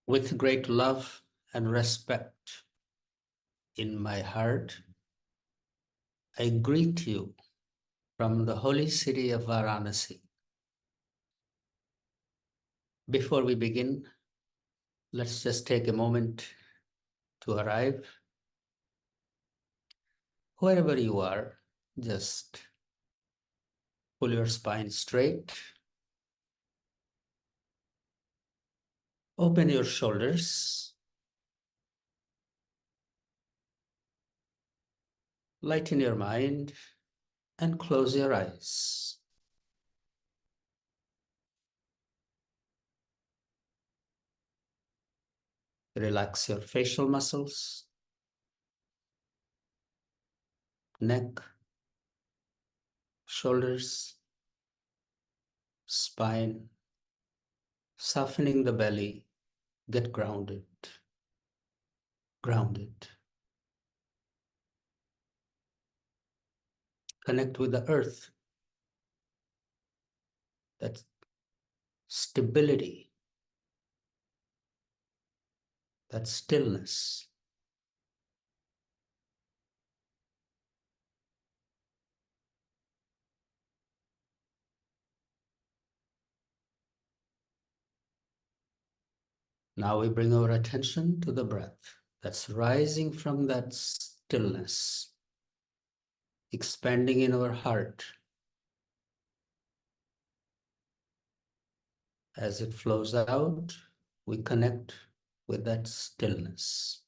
With great love and respect in my heart, I greet you from the holy city of Varanasi. Before we begin, let's just take a moment to arrive. Wherever you are, just pull your spine straight. Open your shoulders. Lighten your mind and close your eyes. Relax your facial muscles, neck, shoulders, spine, softening the belly. Get grounded, grounded. Connect with the earth. That stability, that stillness. Now we bring our attention to the breath that's rising from that stillness, expanding in our heart. As it flows out, we connect with that stillness.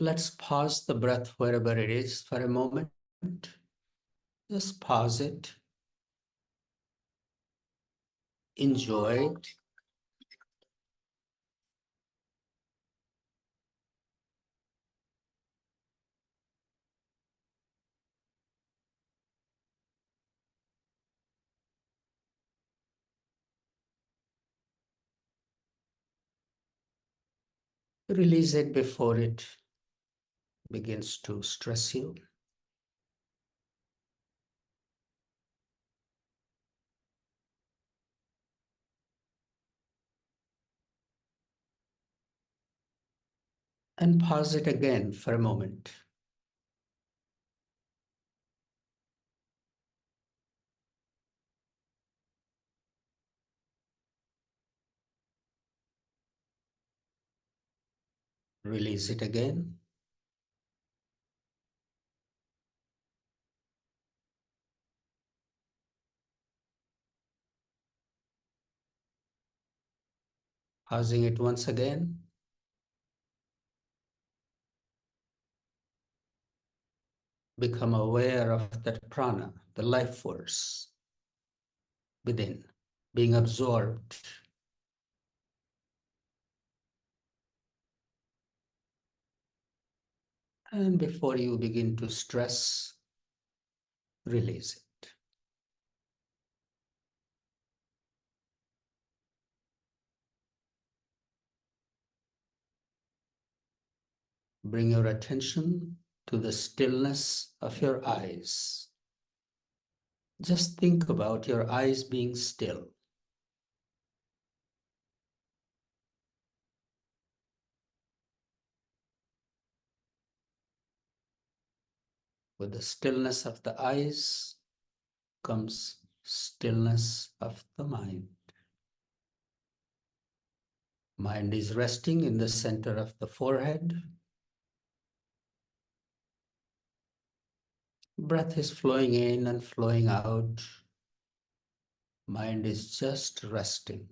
Let's pause the breath wherever it is for a moment. Just pause it. Enjoy it. Release it before it begins to stress you. And pause it again for a moment. Release it again. Pausing it once again. Become aware of that prana, the life force within, being absorbed. And before you begin to stress, release it. Bring your attention to the stillness of your eyes. Just think about your eyes being still. With the stillness of the eyes comes stillness of the mind. Mind is resting in the center of the forehead. Breath is flowing in and flowing out. Mind is just resting.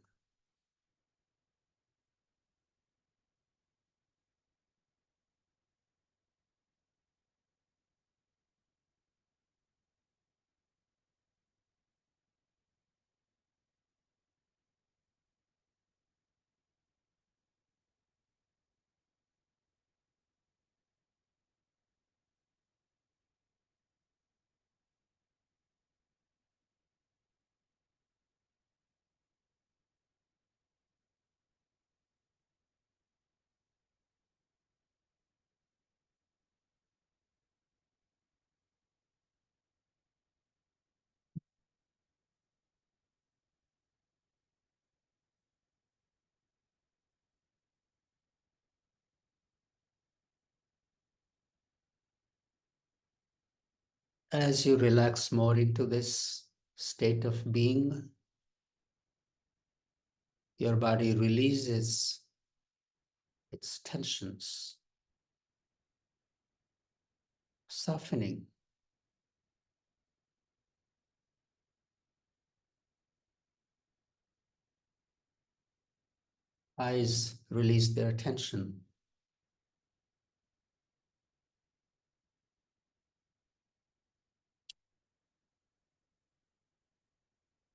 As you relax more into this state of being, your body releases its tensions, softening. Eyes release their tension.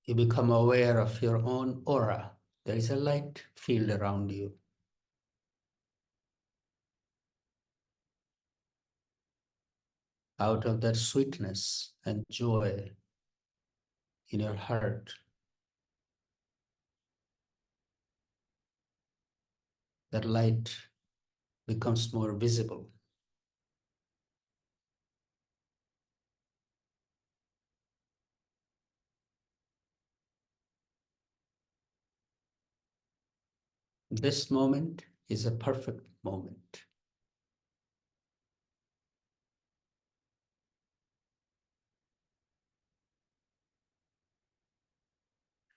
You become aware of your own aura. There is a light field around you. Out of that sweetness and joy in your heart, that light becomes more visible. This moment is a perfect moment.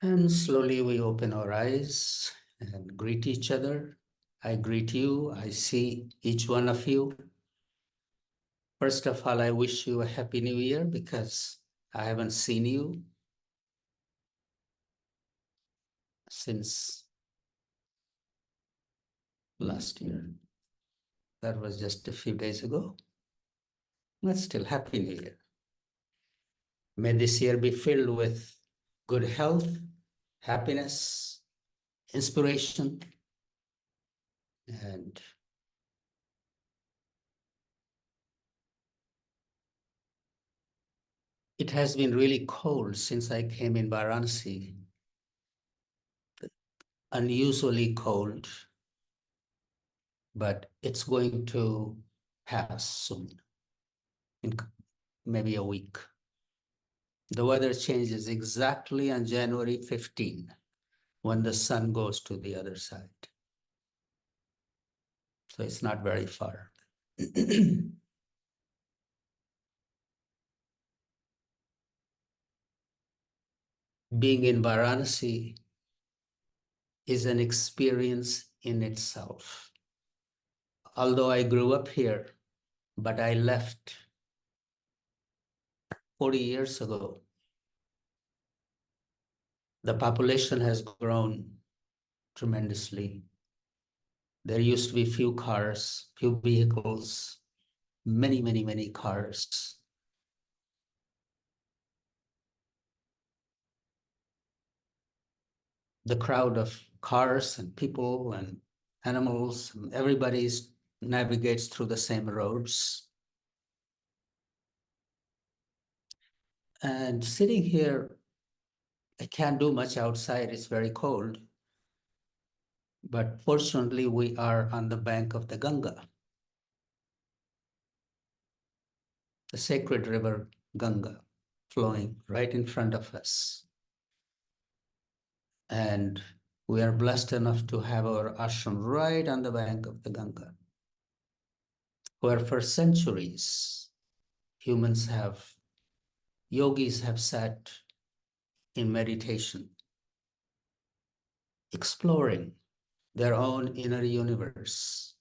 And slowly we open our eyes and greet each other. I greet you. I see each one of you. First of all, I wish you a happy new year because I haven't seen you since last year. That was just a few days ago. But still, happy new year. May this year be filled with good health, happiness, inspiration, and it has been really cold since I came in Varanasi, unusually cold, but it's going to pass soon, in maybe a week. The weather changes exactly on January 15 when the sun goes to the other side. So it's not very far. Being in Varanasi is an experience in itself. Although I grew up here, but I left 40 years ago. The population has grown tremendously. There used to be few cars, few vehicles, many cars. The crowd of cars and people and animals, everybody navigates through the same roads. And sitting here, I can't do much outside. It's very cold. But fortunately, we are on the bank of the Ganga, the sacred river Ganga, flowing right in front of us. And we are blessed enough to have our ashram right on the bank of the Ganga, where for centuries, yogis have sat in meditation, exploring their own inner universe,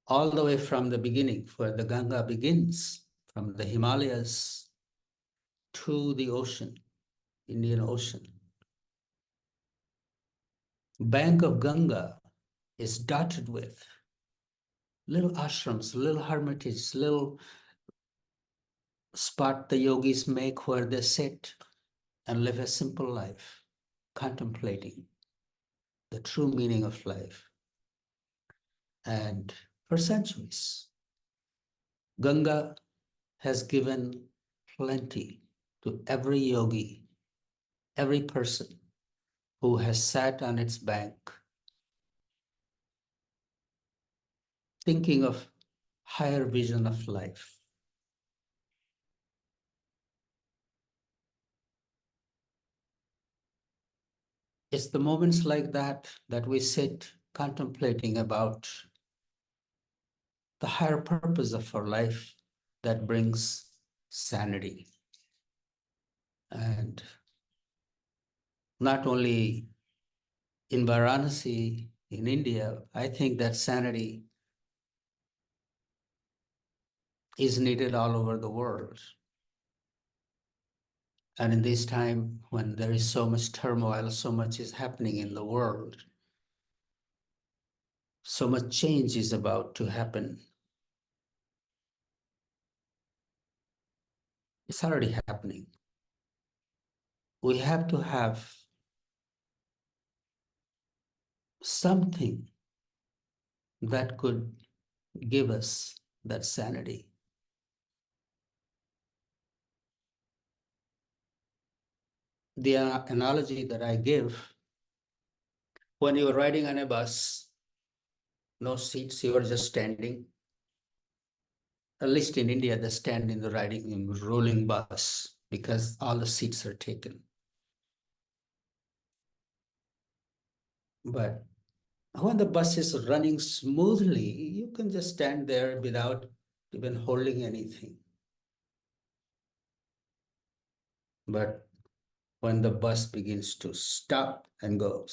all the way from the beginning, where the Ganga begins, from the Himalayas to the ocean, Indian Ocean. Bank of Ganga is dotted with little ashrams, little hermitages, little spot the yogis make where they sit and live a simple life, contemplating the true meaning of life. And for centuries, Ganga has given plenty to every yogi, every person who has sat on its bank, thinking of higher vision of life. It's the moments like that that we sit contemplating about the higher purpose of our life that brings sanity. And not only in Varanasi, in India, I think that sanity is needed all over the world. And in this time when there is so much turmoil, so much is happening in the world, so much change is about to happen. It's already happening. We have to have something that could give us that sanity. The analogy that I give, when you're riding on a bus, no seats, you are just standing. At least in India, they stand in the riding in rolling bus because all the seats are taken. But when the bus is running smoothly, you can just stand there without even holding anything. But when the bus begins to stop and go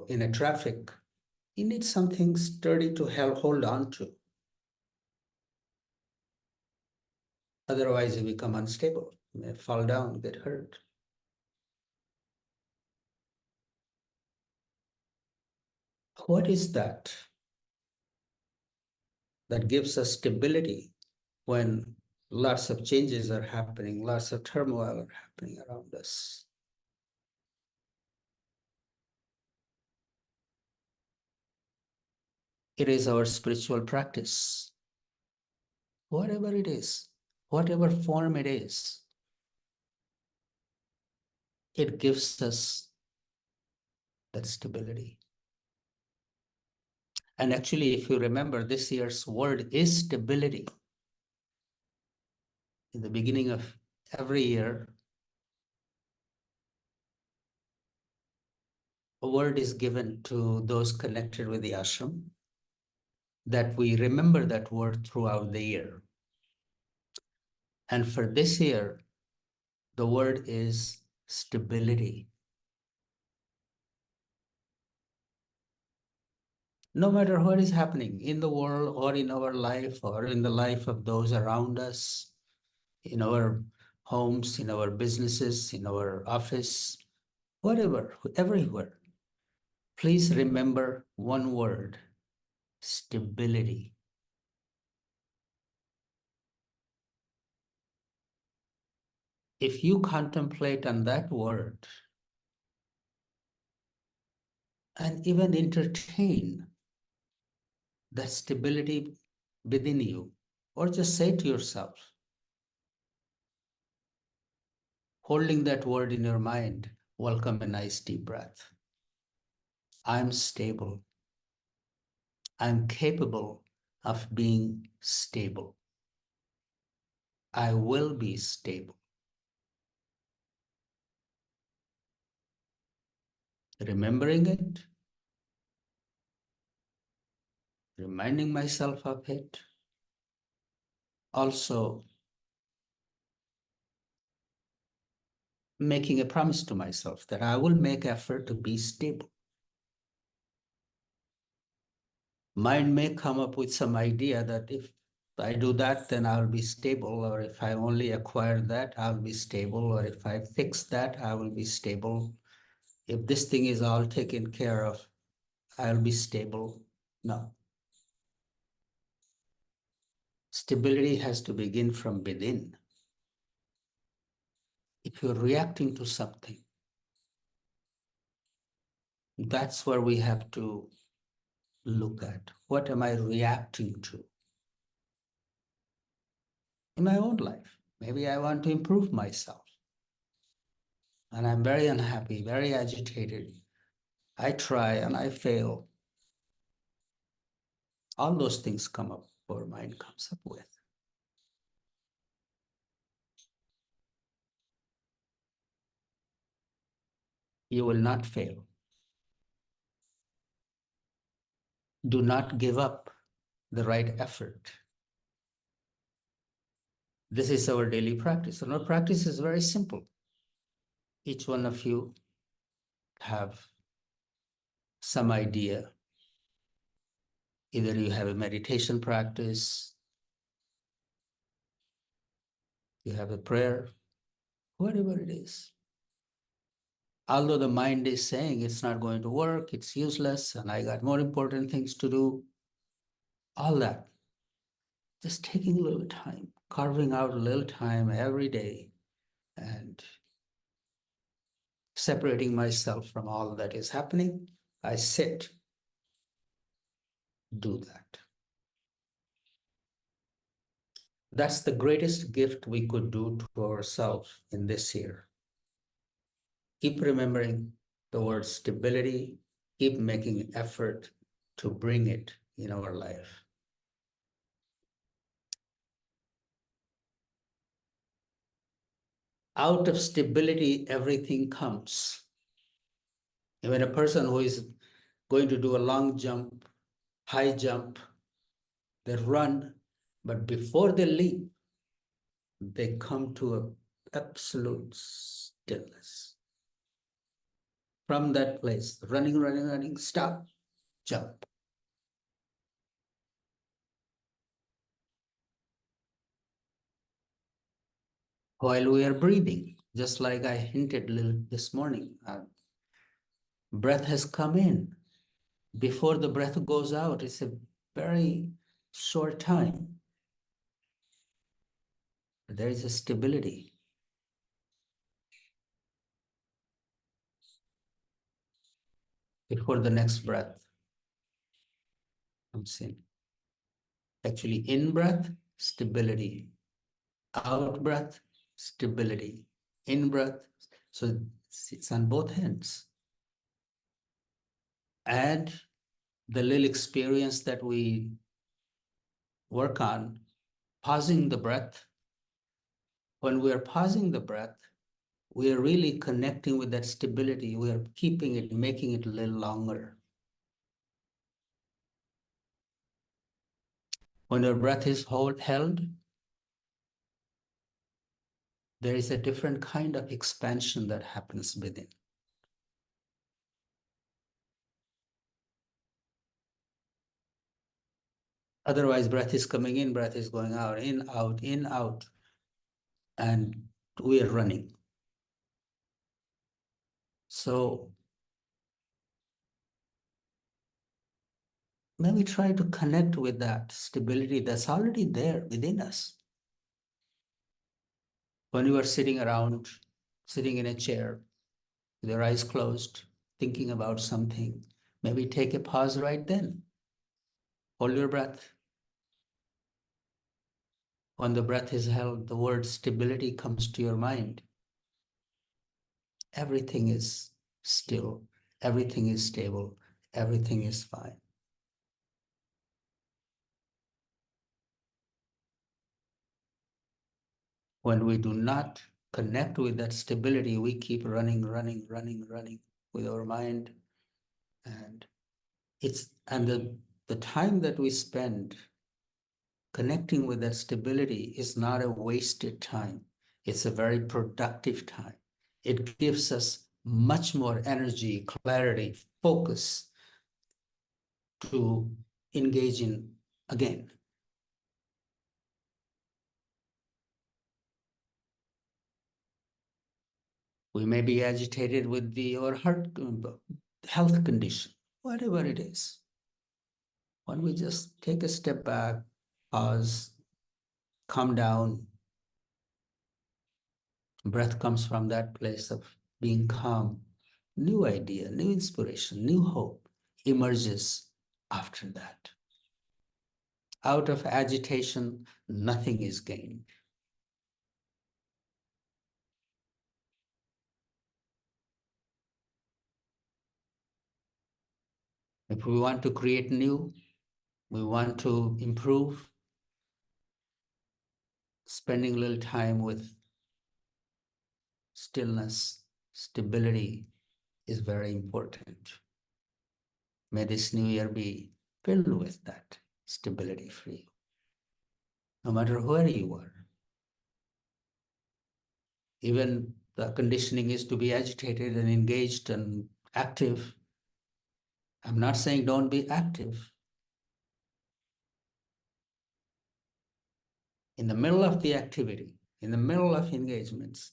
in a traffic, you need something sturdy to hold on to. Otherwise, you become unstable. You may fall down, get hurt. What is that that gives us stability when lots of changes are happening, lots of turmoil are happening around us? It is our spiritual practice, whatever it is, whatever form it is. It gives us that stability. And actually, if you remember, this year's word is stability. In the beginning of every year, a word is given to those connected with the ashram, that we remember that word throughout the year. And for this year, the word is stability. No matter what is happening in the world or in our life or in the life of those around us, in our homes, in our businesses, in our office, whatever, everywhere, please remember one word: stability. If you contemplate on that word and even entertain that stability within you, or just say to yourself, holding that word in your mind, welcome a nice deep breath. I'm stable. I'm capable of being stable. I will be stable. Remembering it, reminding myself of it, also making a promise to myself that I will make effort to be stable. Mind may come up with some idea that if I do that, then I'll be stable, or if I only acquire that, I'll be stable, or if I fix that, I will be stable. If this thing is all taken care of, I'll be stable. No. Stability has to begin from within. If you're reacting to something, that's where we have to look at. What am I reacting to in my own life? Maybe I want to improve myself, and I'm very unhappy, very agitated. I try and I fail. All those things come up, our mind comes up with. You will not fail. Do not give up the right effort. This is our daily practice. And our practice is very simple. Each one of you have some idea. Either you have a meditation practice, you have a prayer, whatever it is. Although the mind is saying it's not going to work, it's useless, and I got more important things to do, all that, just taking a little time, carving out a little time every day and separating myself from all that is happening. I sit, do that. That's the greatest gift we could do to ourselves in this year. Keep remembering the word stability, keep making effort to bring it in our life. Out of stability, everything comes. Even a person who is going to do a long jump, high jump, they run, but before they leap, they come to an absolute stillness. From that place, running, stop, jump. While we are breathing, just like I hinted a little this morning, breath has come in. Before the breath goes out, it's a very short time. There is a stability. Before the next breath comes in. Actually, in breath, stability. Out breath, stability. In breath, so it's on both ends. Add the little experience that we work on, pausing the breath. When we are pausing the breath, we are really connecting with that stability. We are keeping it, making it a little longer. When your breath is held, there is a different kind of expansion that happens within. Otherwise, breath is coming in, breath is going out, in, out, and we are running. So maybe try to connect with that stability that's already there within us. When you are sitting around, sitting in a chair, with your eyes closed, thinking about something, maybe take a pause right then. Hold your breath. When the breath is held, the word stability comes to your mind. Everything is still, everything is stable, everything is fine. When we do not connect with that stability, we keep running with our mind. And the time that we spend connecting with that stability is not a wasted time. It's a very productive time. It gives us much more energy, clarity, focus to engage in again. We may be agitated with our health condition, whatever it is. When we just take a step back, pause, calm down, breath comes from that place of being calm. New idea, new inspiration, new hope emerges after that. Out of agitation, nothing is gained. If we want to create new, we want to improve, spending a little time with stillness, stability is very important. May this new year be filled with that stability for you, no matter where you are. Even the conditioning is to be agitated and engaged and active. I'm not saying don't be active. In the middle of the activity, in the middle of engagements,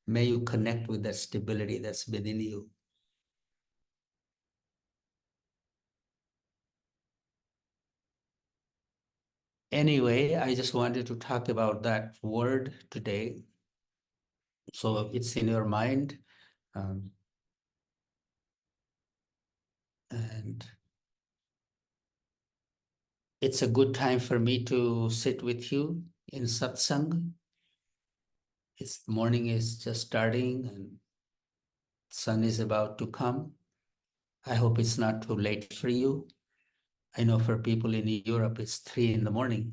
may you connect with that stability that's within you. Anyway, I just wanted to talk about that word today. So it's in your mind. Um, and it's a good time for me to sit with you in satsang. It's the morning is just starting and sun is about to come. I hope it's not too late for you. I know for people in Europe, it's 3 in the morning,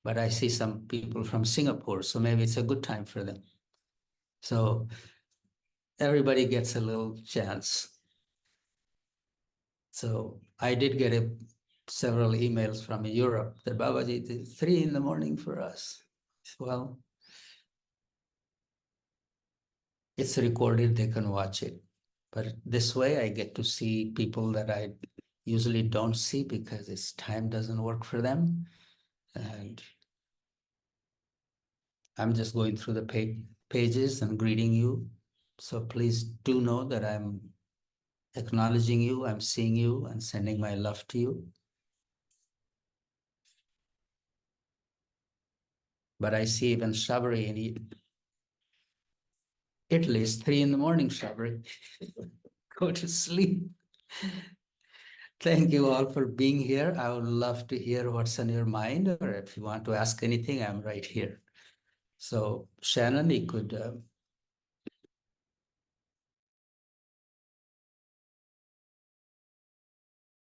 but I see some people from Singapore, so maybe it's a good time for them. So everybody gets a little chance. So I did get several emails from Europe that Babaji, it's 3 in the morning for us. Well, it's recorded, they can watch it. But this way I get to see people that I usually don't see because this time doesn't work for them. And I'm just going through the pages and greeting you. So please do know that I'm acknowledging you, I'm seeing you and sending my love to you. But I see even Shabri in Italy, it's 3 in the morning, Shabri. Go to sleep. Thank you all for being here. I would love to hear what's on your mind, or if you want to ask anything, I'm right here. So Shannon, you could